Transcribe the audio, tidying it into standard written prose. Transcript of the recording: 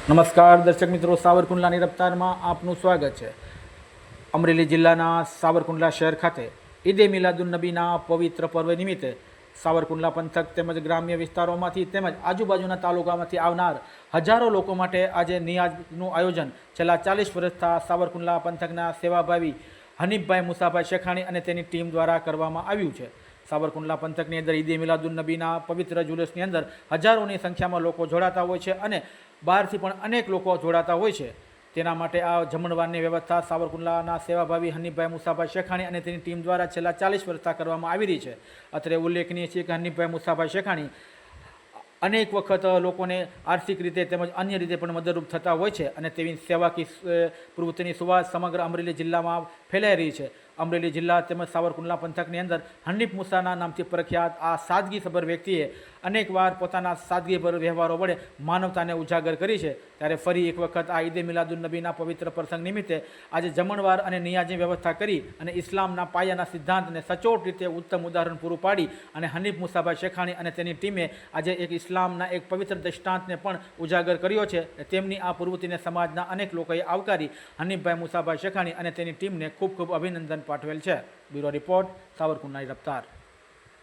નમસ્કાર દર્શક મિત્રો, સાવરકુંડલાની રફતારમાં આપનું સ્વાગત છે। અમરેલી જિલ્લાના સાવરકુંડલા શહેર ખાતે ઈદે મિલાદુન્નબીના પવિત્ર પર્વ નિમિત્તે સાવરકુંડલા પંથક તેમજ ગ્રામ્ય વિસ્તારોમાંથી તેમજ આજુબાજુના તાલુકામાંથી આવનાર હજારો લોકો માટે આજે નિયાઝનું આયોજન છેલ્લા 40 વર્ષથી સાવરકુંડલા પંથકના સેવાભાવી હનીફભાઈ મુસાભાઈ શેખાણી અને તેની ટીમ દ્વારા કરવામાં આવ્યું છે। સાવરકુંડલા પંથકની અંદર ઈદે મિલાદુન્નબીના પવિત્ર જુલુસની અંદર હજારોની સંખ્યામાં લોકો જોડાતા હોય છે અને બહારથી પણ અનેક લોકો જોડાતા હોય છે। તેના માટે આ જમણવારની વ્યવસ્થા સાવરકુંડલાના સેવાભાવી હનીફભાઈ મુસાભાઈ શેખાણી અને તેની ટીમ દ્વારા છેલ્લા 40 વર્ષથી કરવામાં આવી રહી છે। અત્રે ઉલ્લેખનીય છે કે હનીફભાઈ મુસાભાઈ શેખાણી અનેક વખત લોકોને આર્થિક રીતે તેમજ અન્ય રીતે પણ મદદરૂપ થતા હોય છે અને તેવી સેવાકીય પ્રવૃત્તિની સુવાસ સમગ્ર અમરેલી જિલ્લામાં ફેલાઈ રહી છે। અમરેલી જિલ્લા તેમજ સાવરકુંડલા પંથકની અંદર હનીફ મુસાના નામથી પ્રખ્યાત આ સાદગીસભર વ્યક્તિએ અનેકવાર પોતાના સાદગીભર વ્યવહારો વડે માનવતાને ઉજાગર કરી છે। ત્યારે ફરી એક વખત આ ઈદે મિલાદુન્નબીના પવિત્ર પ્રસંગ નિમિત્તે આજે જમણવાર અને નિયાઝની વ્યવસ્થા કરી અને ઇસ્લામના પાયાના સિદ્ધાંતને સચોટ રીતે ઉત્તમ ઉદાહરણ પૂરું પાડી અને હનીફ મુસાભાઈ શેખાણી અને તેની ટીમે આજે એક ઇસ્લામના એક પવિત્ર દૃષ્ટાંતને પણ ઉજાગર કર્યો છે। તેમની આ પ્રવૃત્તિને સમાજના અનેક લોકોએ આવકારી હનીફભાઈ મુસાભાઈ શેખાણી અને તેની ટીમને ખૂબ ખૂબ અભિનંદન પાઠવેલ છે। Bureau report, સાવરકુંડલાની રફતાર।